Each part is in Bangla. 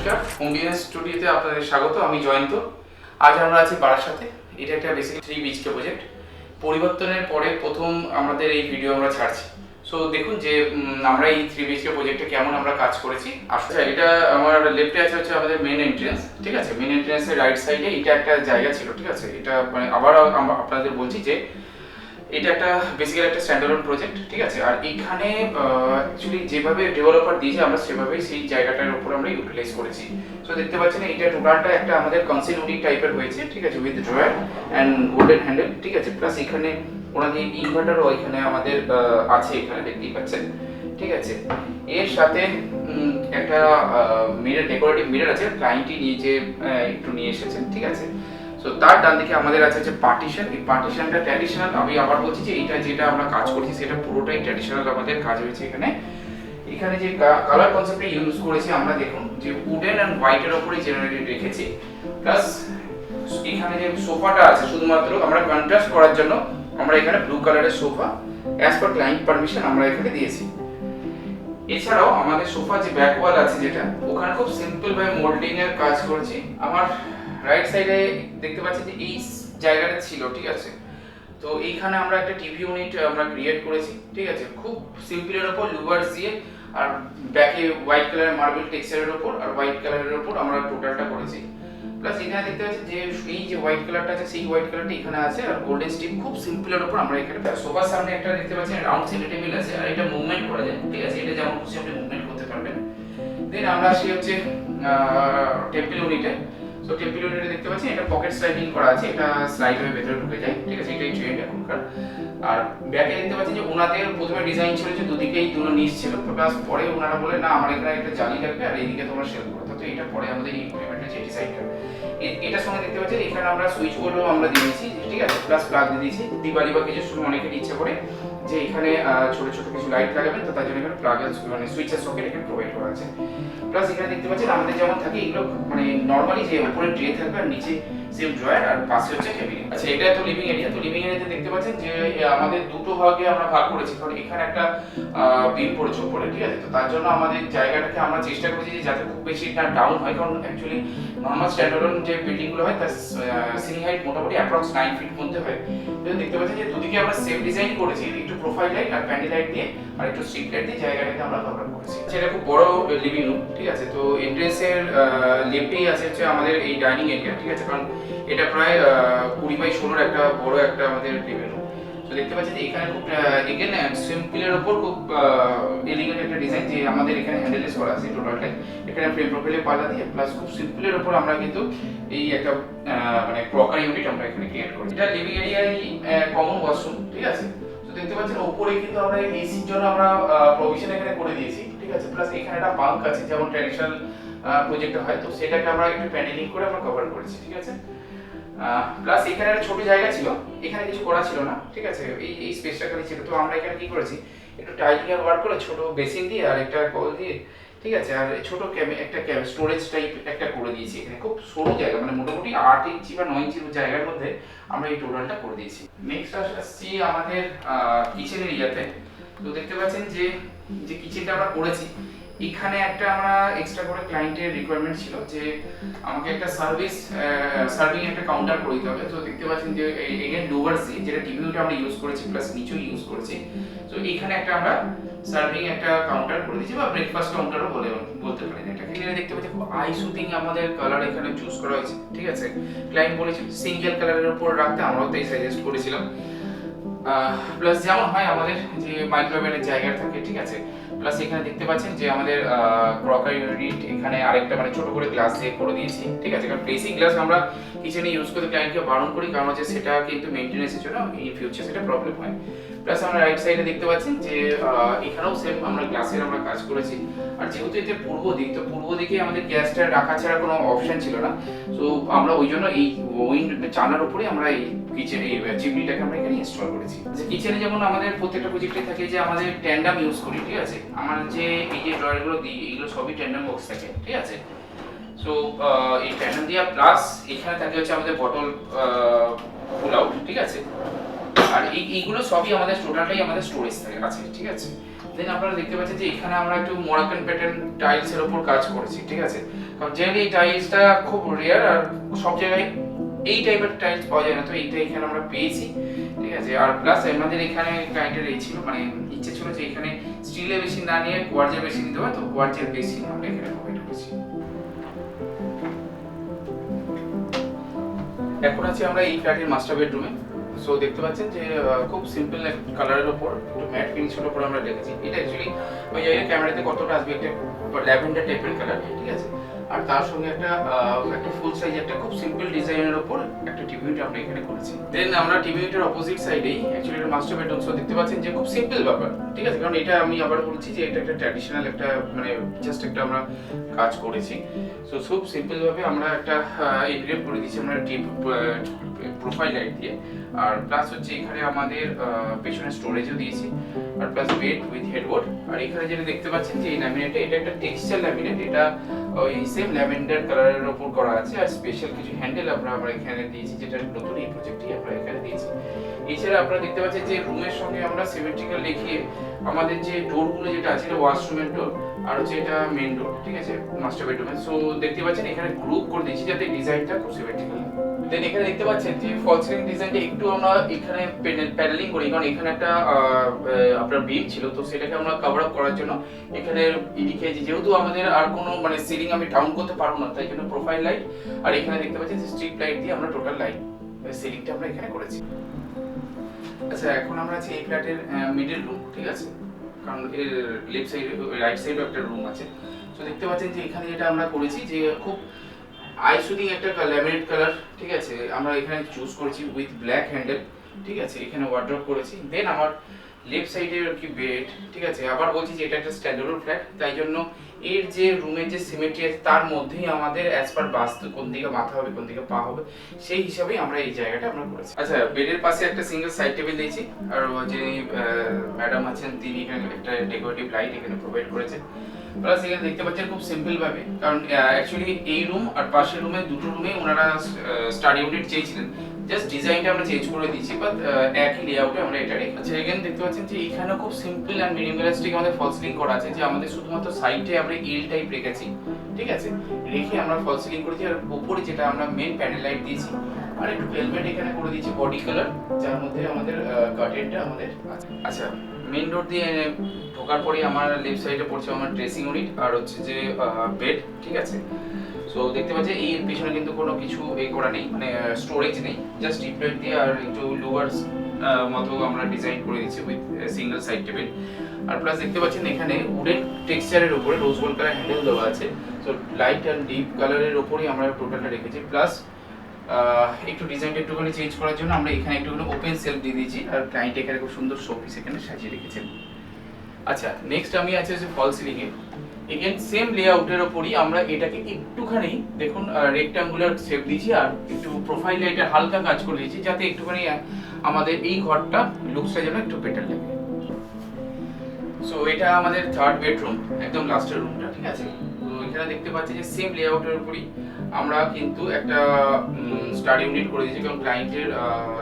নমস্কার, হোম বিজনেস স্টুডিওতে আপনাদের স্বাগত। আমি জয়ন্ত। আজ আমরা আছি বারাসাতে। এটা একটা বেসিক্যালি 3 BHK প্রজেক্ট। পরিবর্তনের পরে প্রথম আমাদের এই ভিডিও আমরা ছাড়ছি। সো দেখুন যে আমরা এই 3 BHK প্রজেক্টে কেমন আমরা কাজ করেছি। আচ্ছা, এটা আমার লেফটে আছে হচ্ছে আমাদের মেন এন্ট্রান্স, ঠিক আছে। মেন এন্ট্রান্সের রাইট সাইডে এটা একটা জায়গা ছিল, ঠিক আছে। এটা মানে আবার আপনাদের বলছি যে এটা একটা বেসিক্যালি একটা স্ট্যান্ডালোন প্রজেক্ট, ঠিক আছে। আর এখানে অ্যাকচুয়ালি যেভাবে ডেভেলপার দিয়েছে আমরা সেভাবেই সেই জায়গাটার উপর আমরা ইউটিলাইজ করেছি। সো দেখতে পাচ্ছেন এটা টোটালটা একটা আমাদের কনসিলিউটিভ টাইপের হয়েছে, ঠিক আছে, with drawer and golden handle, ঠিক আছে। প্লাস এখানে ওনাদের ইনভার্টারও এখানে আমাদের আছে, এখানে দেখতেই পাচ্ছেন, ঠিক আছে। এর সাথে একটা মিরর, ডেকোরেটিভ মিরর আছে, ক্লায়েন্টই নিজে একটু নিয়ে এসেছেন, ঠিক আছে। সো তার ডান দিকে আমাদের আছে হচ্ছে পার্টিশন। এই পার্টিশনটা ট্র্যাডিশনাল। আমি আবার বলছি যে এটা যেটা আমরা কাজ করছি সেটা পুরোটাই ট্র্যাডিশনাল আমাদের কাজ হয়েছে এখানে। এখানে যে কালার কনসেপ্টে ইউজ করেছি আমরা, দেখুন যে উডেন অ্যান্ড হোয়াইটের ওপরেই জেনারেটেড রেখেছি। প্লাস এখানে যে সোফাটা আছে শুধুমাত্র আমরা কন্ট্রাস্ট করার জন্য আমরা এখানে ব্লু কালারের sofa as per client permission আমরা এখানে দিয়েছি। এছাড়াও আমাদের সোফা যে ব্যাক ওয়াল আছে যেটা, ওখানে খুব সিম্পল ভাবে মোল্ডিং এর কাজ করেছি। আমার রাইট সাইডে দেখতে পাচ্ছি যে এই জায়গাটা ছিল, ঠিক আছে। তো এইখানে আমরা একটা টিভি ইউনিট আমরা ক্রিয়েট করেছি, ঠিক আছে, খুব সিম্পলের উপর লুভার্স দিয়ে, আর ব্যাকে হোয়াইট কালারের মার্বেল টেক্সচারের উপর আর হোয়াইট কালারের উপর আমরা টোটালটা করেছি। প্লাস এখানে দেখতে পাচ্ছি যে এই যে হোয়াইট কালারটা আছে সেই হোয়াইট কালারটা এখানে আছে, আর গোল্ডেন স্ট্রিপ খুব সিম্পলের উপর আমরা এখানে। সোফার সামনে একটা দেখতে পাচ্ছেন রাউন্ড সেন্টার টেবিল আছে, আর এটা মুভমেন্ট করা যায়, ঠিক আছে। এটা যেমন খুশি আপনি মুভমেন্ট করতে পারবেন। দেন আমরা আসি হচ্ছে টেবিল ইউনিটে। তো টেবিল ইউনিটে দেখতে পাচ্ছেন এটা পকেট স্লাইডিং করা আছে, এটা স্লাইড হয়ে ভেতরে ঢুকে যায়, ঠিক আছে। এটাই ট্রেন্ড এখনকার। আর ব্যাকে দেখতে পাচ্ছেন যে ওনাদের প্রথমে ডিজাইন ছিল যে দুদিকেই দুটো নিচ ছিল, প্লাস পরে ওনারা বলে না আমার এখানে একটা জালি লাগবে আর এইদিকে তোমরা শেল করো। তো এটা পরে আমাদের ইমপ্লিমেন্ট হয়েছে এই সাইডটা। এটার সঙ্গে দেখতে পাচ্ছেন এখানে আমরা সুইচ বোর্ডও আমরা দিয়েছি, ঠিক আছে। প্লাস প্লাগ দিয়ে দিয়েছি। দিওয়ালি বা কিছু শুরু অনেকের ইচ্ছে করে যে এখানে ছোট ছোট কিছু লাইট লাগাবেন, তো তার জন্য এখানে প্লাগ মানে সুইচের সকেট এখানে প্রোভাইড করা আছে। প্লাস এখানে দেখতে পাচ্ছেন আমাদের যেমন থাকে এগুলো মানে নরমালি যে উপরে ট্রে থাকবে আর নিচে সেম ড্রয়ার আর পাশে হচ্ছে ক্যাবিনেট। আচ্ছা, এটা তো লিভিং এরিয়া। তো লিভিং এরিয়াতে দেখতে পাচ্ছেন যে আমাদের দুটো ভাগে আমরা ভাগ করেছি, কারণ এখানে একটা বিম পড়েছে উপরে, ঠিক আছে। তো তার জন্য আমাদের জায়গাটাকে আমরা চেষ্টা করেছি যে যাতে খুব বেশি না ডাউন হয়, কারণ অ্যাকচুয়ালি নর্মাল স্ট্যান্ডার্ড যে বিল্ডিংগুলো হয় তার সিলিং হাইট মোটামুটি অ্যাপ্রক্স 9 ফিট মধ্যে হয়। তো দেখতে পাচ্ছেন যে দুদিকে আমরা সেম ডিজাইন করেছি, একটু প্রোফাইল লাইট আর প্যান্ডেল লাইট দিয়ে আর একটু স্ট্রিট লাইট দিয়ে জায়গাটাকে আমরা কভার করেছি। সেটা খুব বড় লিভিং রুম, ঠিক আছে। তো এন্ট্রেন্সের লেফটেই আছে হচ্ছে আমাদের এই ডাইনিং এরিয়া, ঠিক আছে, কারণ এটা প্রায় 20x16 একটা বড় একটা আমাদের লিভিং রুম। তো দেখতে পাচ্ছেন যে এখানে খুব এগেন সিম্পলের উপর খুব এলিগেন্ট একটা ডিজাইন, যে আমাদের এখানে হ্যান্ডেললেস করা আছে টোটালটাই। এখানে ফ্রেম প্রোফাইলে পাল্লা দিয়ে প্লাস খুব সিম্পলের উপর আমরা কিন্তু এই একটা মানে ক্রকারি ইউনিট আমরা এখানে ক্রিয়েট করি। এটা লিভিং এরিয়ায় কমন ওয়াশরুম, ঠিক আছে। তো দেখতে পাচ্ছেন উপরে কিন্তু আমরা এসির জন্য আমরা প্রভিশন এখানে করে দিয়েছি, ঠিক আছে। প্লাস এখানে একটা বাঙ্ক আছে যেমন ট্র্যাডিশনাল প্রজেক্টে হয়, তো সেটাকে আমরা একটু প্যানেলিং করে আমরা কভার করেছি, ঠিক আছে। প্লাস এখানে একটা ছোট জায়গা ছিল, এখানে কিছু করা ছিল না, ঠিক আছে। এই স্পেসটা খালি ছিল। তো আমরা এখানে কি করেছি, একটু টাইলিং এর ওয়ার্ক করে ছোট বেসিন দিয়ে আর একটা কল দিয়ে, ঠিক আছে, আর ছোট একটা স্টোরেজ টাইপ একটা করে দিয়েছি এখানে। খুব সরু জায়গা, মানে মোটামুটি 8 ইঞ্চি বা 9 ইঞ্চি জায়গার মধ্যে আমরা এই টোটালটা করে দিয়েছি। নেক্সট আসছি আমাদের কিচেন এরিয়াতে। তো দেখতে পাচ্ছেন যে যে কিচেনটা আমরা করেছি, এখানে একটা আমরা এক্সট্রা করে ক্লায়েন্টের রিকোয়ারমেন্ট ছিল যে আমাকে একটা সার্ভিং একটা কাউন্টার করে দিতে হবে। তো দেখতে পাচ্ছেন যে এগেন ডুভার্স যেটা টিভিটা আমরা ইউজ করেছি প্লাস নিচেও ইউজ করেছি। তো এখানে একটা আমরা সার্ভিং একটা কাউন্টার করে দিয়েছি বা ব্রেকফাস্ট কাউন্টারও বলতে পারেন। এটা এখানে দেখতে পাচ্ছেন খুব আই সুদিং আমাদের কালার এখানে চুজ করা হয়েছে, ঠিক আছে। ক্লায়েন্ট বলেছিল সিঙ্গেল কালারের উপর রাখতে, আমরাও তাই সাজেস্ট করেছিলাম। প্লাস যেমন হয় আমাদের যে মাইক্রোওয়েভের জায়গা থাকে, ঠিক আছে। প্লাস এখানে দেখতে পাচ্ছেন যে আমাদের ক্রকারি ইউনিট এখানে আরেকটা মানে ছোট করে গ্লাস দিয়ে করে দিয়েছি, ঠিক আছে। কারণ প্লেসিং গ্লাস আমরা কিচেনে ইউজ করতে ক্লায়েন্টকে বারণ করি, কারণ হচ্ছে সেটা কিন্তু মেইনটেনেন্সের জন্য ইন ফিউচার সেটা প্রবলেম হয়। প্লাস আমরা রাইট সাইডে দেখতে পাচ্ছেন যে এখানেও সেম আমরা গ্লাসের আমরা কাজ করেছি। আর যেহেতু এটা পূর্ব দিক, তো পূর্ব দিকে আমাদের গ্যাসটা রাখা ছাড়া কোনো অপশন ছিল না। তো আমরা ওই জন্য এই জানালার উপরে আমরা এই কিচেন এই চিমনিটাকে আমরা এখানে ইনস্টল করেছি। যে কিচেনে যেমন আমাদের প্রত্যেকটা প্রজেক্টে থাকে যে আমাদের ট্যান্ডাম ইউজ করি, ঠিক আছে। আমার যে এই যে ড্রয়ারগুলো দিই এগুলো সবই ট্যান্ডাম বক্স থাকে, ঠিক আছে। সো এই ট্যান্ডাম দিয়া প্লাস এখানে থাকে হচ্ছে আমাদের বটল পুল আউট, ঠিক আছে। আর এইগুলো সবই আমাদের টোটালটাই আমাদের স্টোরেজ থাকে আছে, ঠিক আছে। দেন আপনারা দেখতে পাচ্ছেন যে এখানে আমরা একটু মরাক্কান প্যাটার্ন টাইলস এর উপর কাজ করেছি, ঠিক আছে। কারণ জেনারেলি এই টাইলসটা খুব রেয়ার আর সব জায়গায় এই টাইপের টাইলস পাওয়া যায় না, তো এইটা এখানে আমরা পেয়েছি, ঠিক আছে। আর প্লাস আমাদের এখানে ক্লায়েন্টের এই ছিল মানে ইচ্ছে ছিল যে এখানে স্টিলের বেশি না নিয়ে কোয়ার্জের বেশি নিতে হয়, তো কোয়ার্জের বেশি আমরা এখানে প্রোভাইড করেছি। এখন আছি আমরা এই ফ্ল্যাটের মাস্টার বেডরুমে। সো দেখতে পাচ্ছেন যে খুব সিম্পল কালারের উপর একটু ম্যাট ফিনিশের উপর আমরা রেখেছি। এটা অ্যাকচুয়ালি ওই জায়গায় ক্যামেরাতে কতটা আসবে একটা ল্যাভেন্ডার টাইপের কালার, ঠিক আছে। আর তার সঙ্গে একটা ফুল সাইজ একটা খুব সিম্পল ডিজাইনের উপর একটা টিভি ইউনিট আমরা এখানে করেছি। দেন আমরা টিভি ইউনিটের অপোজিট সাইডেই অ্যাকচুয়ালি এটা মাস্টার বেডরুম। সো দেখতে পাচ্ছেন যে খুব সিম্পল ব্যাপার, ঠিক আছে। কারণ এটা আমি আবার বলছি যে এটা একটা ট্র্যাডিশনাল একটা মানে জাস্ট একটা আমরা কাজ করেছি। সো খুব সিম্পল ভাবে আমরা একটা ইনগ্রেভ করে দিয়েছি আমরা টিপ প্রোফাইল লাইট দিয়ে। আর প্লাস হচ্ছে এখানে আমাদের পেছনে স্টোরেজও দিয়েছি, আর প্লাস বেড উইথ হেডবোর্ড। আর এখানে যেটা দেখতে পাচ্ছেন যে এই ল্যামিনেটটা, এটা একটা টেক্সচার ল্যামিনেট, এটা ওই সেম ল্যাভেন্ডার কালারের উপর করা আছে। আর স্পেশাল কিছু হ্যান্ডেল আমরা এখানে দিয়েছি, যেটা নতুন এই প্রজেক্টই আমরা এখানে দিয়েছি। এছাড়া আপনারা দেখতে পাচ্ছেন যে রুমের সঙ্গে আমরা সিমেট্রিক্যাল দেখিয়ে আমাদের যে ডোরগুলো যেটা আছে এটা ওয়াশরুমের ডোর আর হচ্ছে এটা মেইন ডোর, ঠিক আছে, মাস্টার বেডরুমে। সো দেখতে পাচ্ছেন এখানে গ্রুপ করে দিয়েছি যাতে ডিজাইনটা খুব সিমেট্রিক্যাল। দেন এখানে দেখতে পাচ্ছেন যে ফল সিলিং ডিজাইনটা একটু আমরা এখানে প্যানেলিং করি, কারণ এখানে একটা আপনার বিম ছিল, তো সেটাকে আমরা কভার আপ করার জন্য এখানে এদিকে যেহেতু আমাদের আর কোনো মানে সিলিং আমি ডাউন করতে পারবো না, তাই জন্য প্রোফাইল লাইট আর এখানে দেখতে পাচ্ছেন যে স্ট্রিপ লাইট দিয়ে আমরা টোটাল লাইট সিলিংটা আমরা এখানে করেছি। আচ্ছা, এখন আমরা আছি এই ফ্ল্যাটের মিডল রুম, ঠিক আছে, কারণ এর লেফট সাইড রাইট সাইডেও একটা রুম আছে। তো দেখতে পাচ্ছেন যে এখানে যেটা আমরা করেছি যে খুব আই শুটিং একটা ল্যামিনেট কালার, ঠিক আছে, আমরা এখানে চুজ করেছি উইথ ব্ল্যাক হ্যান্ডেল, ঠিক আছে। এখানে ওয়ার্ড্রপ করেছি। দেন আমার লেফট সাইডের কি বেড, ঠিক আছে। আবার বলছি যে এটা একটা স্ট্যান্ডার্ড ফ্ল্যাট, তাই জন্য এর যে রুমের যে সিমেট্রি আছে তার মধ্যেই আমাদের অ্যাজ পার বাস্তু কোন দিকে মাথা হবে কোন দিকে পা হবে সেই হিসাবেই আমরা এই জায়গাটা আমরা করেছি। আচ্ছা, বেডের পাশে একটা সিঙ্গেল সাইড টেবিল দিয়েছি, আর যিনি ম্যাডাম আছেন তিনি এখানে একটা ডেকোরেটিভ লাইট এখানে প্রোভাইড করেছেন। প্লাস এখানে দেখতে পাচ্ছেন খুব সিম্পল ভাবে, কারণ অ্যাকচুয়ালি এই রুম আর পাশের রুমে দুটো রুমে ওনারা স্টাডি ইউনিট চেয়েছিলেন, জাস্ট ডিজাইনটা আমরা চেঞ্জ করে দিয়েছি, বাট একই লেআউটে আমরা এটা রেখেছি। আচ্ছা, এখানে দেখতে পাচ্ছেন যে এখানে খুব সিম্পল অ্যান্ড মিনিমালিস্টিক আমাদের ফল সিলিং করা আছে, যে আমাদের শুধুমাত্র সাইডে আমরা এল টাইপ রেখেছি, ঠিক আছে, রেখে আমরা ফল সিলিং করেছি। আর উপরে যেটা আমরা মেন প্যানেল লাইট দিয়েছি আর একটু ভেলভেট এখানে করে দিয়েছি বডি কালার, যার মধ্যে আমাদের কার্টেনটা আমাদের। আচ্ছা, মেন ডোর দিয়ে ঢোকার পরে আমার লেফট সাইডে পড়ছে আমার ড্রেসিং ইউনিট আর হচ্ছে যে বেড, ঠিক আছে। সো দেখতে পাচ্ছি এই পিছনে কিন্তু কোনো কিছু করা নেই, মানে স্টোরেজ নেই, জাস্ট টিপ লাইট দিয়ে আর একটু লোয়ার্স মতো আমরা ডিজাইন করে দিচ্ছি উইথ সিঙ্গেল সাইড টেবিল। আর প্লাস দেখতে পাচ্ছেন এখানে উডেন টেক্সচারের উপরে রোজ গোল্ড কালার হ্যান্ডেল দেওয়া আছে। সো লাইট অ্যান্ড ডিপ কালারের উপরেই আমরা টোটালটা রেখেছি। প্লাস একটু ডিজাইনটা একটুখানি চেঞ্জ করার জন্য আমরা এখানে একটুখানি ওপেন সেলফ দিয়ে দিয়েছি, আর ক্লায়েন্ট এখানে খুব সুন্দর শোপিস এখানে সাজিয়ে রেখেছেন। আচ্ছা, নেক্সট আমি আছে যে ফল সিলিং এ এগেন সেম লেআউটের উপরই আমরা এটাকে একটুখানি দেখুন রেক্ট্যাঙ্গুলার শেপ দিয়েছি আর একটু প্রোফাইল লাইটের হালকা কাজ করে দিয়েছি, যাতে একটুখানি আমাদের এই ঘরটা লুকসটা যেন একটু বেটার লাগে। সো এটা আমাদের থার্ড বেডরুম, একদম লাস্টের রুমটা, ঠিক আছে। তো এখানে দেখতে পাচ্ছি যে সেম লেআউটের উপরই আমরা কিন্তু একটা স্টাডি ইউনিট করে দিয়েছি, কারণ ক্লায়েন্টের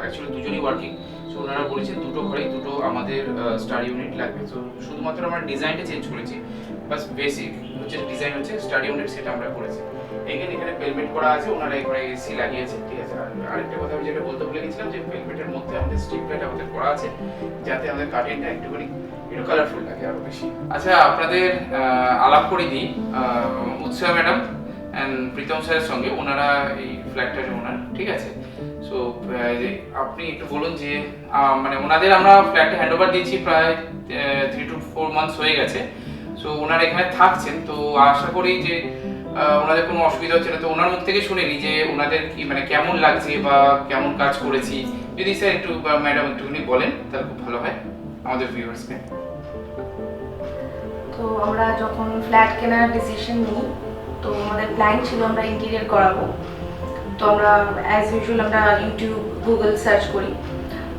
অ্যাকচুয়ালি দুজনই ওয়ার্কিং। সো ওনারা বলেছেন দুটো ঘরেই দুটো আমাদের স্টাডি ইউনিট লাগবে। সো শুধুমাত্র আমরা ডিজাইনটা চেঞ্জ করেছি, বাস বেসিক হচ্ছে ডিজাইন হচ্ছে স্টাডি ইউনিট, সেটা আমরা করেছি। এখানে পেলমেট করা আছে, ওনারা এখানে এসি লাগিয়েছে, ঠিক আছে। আর আরেকটা কথা আমি যেটা বলতে ভুলে গেছিলাম যে পেলমেটের মধ্যে আমাদের স্ট্রিপ লাইট আমাদের করা আছে, যাতে আমাদের কার্টেনটা একটুখানি একটু কালারফুল লাগে আরো বেশি। আচ্ছা, আপনাদের আলাপ করে দিই উৎসাহ ম্যাডাম অ্যান্ড প্রীতম স্যারের সঙ্গে, ওনারা এই ফ্ল্যাটটার ওনার, ঠিক আছে। সো আপনি একটু বলুন যে মানে ওনাদের আমরা ফ্ল্যাটটা হ্যান্ড ওভার দিয়েছি প্রায় 3 to 4 মান্থস হয়ে গেছে। সো ওনারা এখানে থাকছেন, তো আশা করি যে ওনাদের কোনো অসুবিধা হচ্ছে না। তো ওনার মুখ থেকে শুনে নিই যে ওনাদের কি মানে কেমন লাগছে বা কেমন কাজ করেছি, যদি স্যার একটু ম্যাডাম একটুখানি বলেন তাহলে খুব ভালো হয় আমাদের ভিউয়ার্সকে। তো আমরা যখন ফ্ল্যাট কেনার ডিসিশন নিই, তো আমাদের প্ল্যান ছিল আমরা ইন্টেরিয়র করাবো। তো আমরা অ্যাজ ইউজুয়াল আমরা ইউটিউব গুগল সার্চ করি।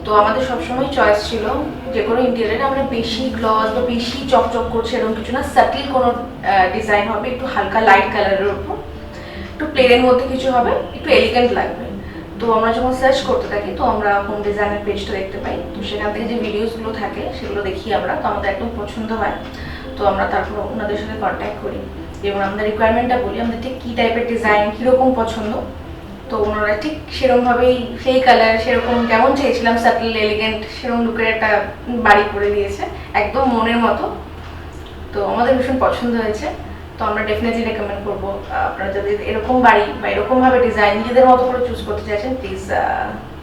তো আমাদের সবসময় চয়েস ছিল যে কোনো ইন্টেরিয়রে আমরা বেশি গ্লস বা বেশি চকচক করছে এরকম কিছু না, সাটিল কোনো ডিজাইন হবে, একটু হালকা লাইট কালারের উপর, একটু প্লেনের মধ্যে কিছু হবে, একটু এলিগেন্ট লাগবে। তো আমরা যখন সার্চ করতে থাকি তো আমরা হোম ডিজাইনের পেজটা দেখতে পাই, তো সেখান থেকে যে ভিডিওসগুলো থাকে সেগুলো দেখি আমরা, তো আমাদের একদম পছন্দ হয়। তো আমরা তারপর ওনাদের সাথে কন্ট্যাক্ট করি এবং আমাদের রিকোয়ারমেন্টটা বলি আমাদের ঠিক কী টাইপের ডিজাইন, কীরকম পছন্দ। তো ওনারা ঠিক সেরকমভাবেই সেই কালার সেরকম যেমন চেয়েছিলাম সাটল এলিগেন্ট সেরকম লুকের একটা বাড়ি করে দিয়েছে একদম মনের মতো। তো আমাদের ভীষণ পছন্দ হয়েছে। তো আমরা ডেফিনেটলি রেকমেন্ড করবো আপনারা যদি এরকম বাড়ি বা এরকমভাবে ডিজাইন নিজেদের মতো করে চুজ করতে চাইছেন প্লিজ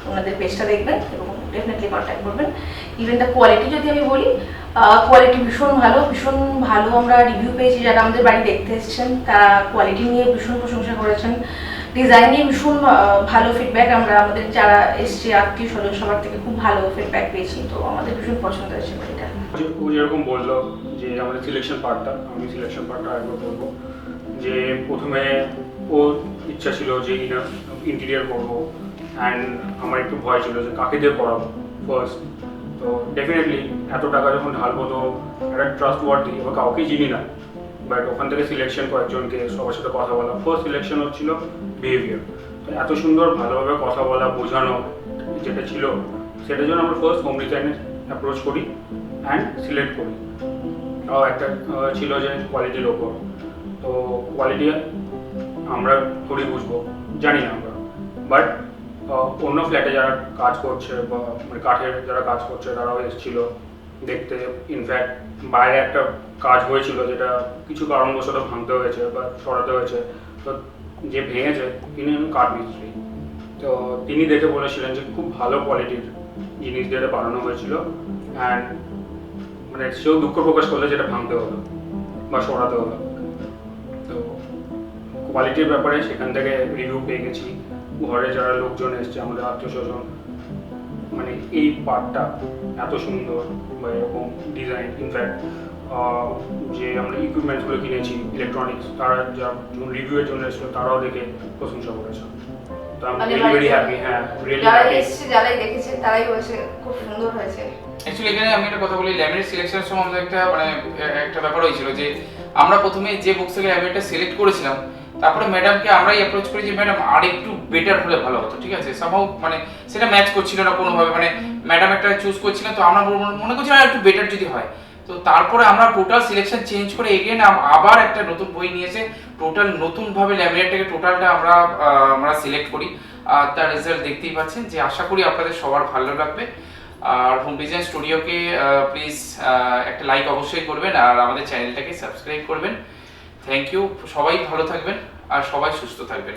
ওনাদের পেজটা দেখবেন এবং ডেফিনেটলি কন্ট্যাক্ট করবেন। ইভেন দ্য কোয়ালিটি যদি আমি বলি, কোয়ালিটি ভীষণ ভালো। আমরা রিভিউ পেয়েছি, যারা আমাদের বাড়ি দেখতে এসেছেন তারা কোয়ালিটি নিয়ে ভীষণ প্রশংসা করেছেন, ডিজাইন নিয়ে ভীষণ ভালো ফিডব্যাক। আমরা আমাদের যারা এসছে আত্মীয় স্বজন সবার থেকে খুব ভালো ফিডব্যাক পেয়েছি। তো আমাদের ভীষণ পছন্দ হয়েছে বাড়িটা। ও যেরকম বললো যে আমাদের সিলেকশন পার্টটা, আমি সিলেকশন পার্টটা একবার বলবো যে প্রথমে ওর ইচ্ছা ছিল যে ইন্টেরিয়ার করবো, অ্যান্ড আমার একটু ভয় ছিল যে কাকে দিয়ে করাবো ফার্স্ট। তো ডেফিনেটলি এত টাকা যখন ঢালবো তো একটা ট্রাস্ট ওয়ার্থি, এবার কাউকেই চিনি না, বাট ওখান থেকে সিলেকশন কয়েকজনকে সবার সাথে কথা বলা, ফার্স্ট সিলেকশন হচ্ছিল বিহেভিয়ার। তো এত সুন্দর ভালোভাবে কথা বলা বোঝানো যেটা ছিল, সেটার জন্য আমরা ফার্স্ট হোম ডিজাইনে অ্যাপ্রোচ করি অ্যান্ড সিলেক্ট করি। একটা ছিল যে কোয়ালিটির ওপর, তো কোয়ালিটি আমরা থোড়ি বুঝবো, জানি না আমরা, বাট অন্য ফ্ল্যাটে যারা কাজ করছে বা মানে কাঠের যারা কাজ করছে তারাও এসেছিলো দেখতে। ইনফ্যাক্ট বাইরে একটা কাজ হয়েছিল যেটা কিছু কারণবশত ভাঙতে হয়েছে বা সরাতে হয়েছে, তো যে ভেঙেছে তিনি কাঠ মিস্ত্রি। তো তিনি দেখে বলেছিলেন যে খুব ভালো কোয়ালিটির জিনিস দিয়ে বানানো হয়েছিল, অ্যান্ড মানে সেও দুঃখ প্রকাশ করলে যেটা ভাঙতে হলো বা সরাতে হলো। তো কোয়ালিটির ব্যাপারে সেখান থেকে রিভিউ পেয়ে গেছি। ঘরে যারা লোকজন এসছে আমাদের আত্মীয় স্বজন, মানে এই পার্টটা এত সুন্দর বা এরকম ডিজাইন, ইনফ্যাক্ট যে আমরা ইকুইপমেন্টসগুলো কিনেছি ইলেকট্রনিক্স, তারা যা রিভিউয়ের জন্য এসেছিল তারাও দেখে প্রশংসা করেছে। তো আমি ভেরি হ্যাপি। হ্যাঁ, যারা এসেছে যারাই দেখেছে তারাই বলছে খুব সুন্দর হয়েছে। অ্যাকচুয়ালি এখানে আমি একটা কথা বলি, ল্যামিনেট সিলেকশনের সময় আমাদের একটা ব্যাপার হয়েছিল যে আমরা প্রথমে যে বুকস থেকে ল্যামিনেটটা সিলেক্ট করেছিলাম, তারপরে ম্যাডামকে আমরাই অ্যাপ্রোচ করি যে ম্যাডাম আর একটু বেটার হলে ভালো হতো, ঠিক আছে, সামহাউ মানে সেটা ম্যাচ করছিল না কোনোভাবে, মানে ম্যাডাম একটা চুজ করছিলেন, তো আমরা মনে করছিলাম একটু বেটার যদি হয়। তো তারপরে আমরা টোটাল সিলেকশন চেঞ্জ করে এগেন আবার একটা নতুন বই নিয়েছে, টোটাল নতুনভাবে ল্যামিনেটটাকে টোটালটা আমরা সিলেক্ট করি। আর তার রেজাল্ট দেখতেই পাচ্ছেন, যে আশা করি আপনাদের সবার ভালো লাগবে। আর হোম ডিজাইন স্টুডিওকে প্লিজ একটা লাইক অবশ্যই করবেন আর আমাদের চ্যানেলটাকে সাবস্ক্রাইব করবেন। থ্যাংক ইউ, সবাই ভালো থাকবেন আর সবাই সুস্থ থাকবেন।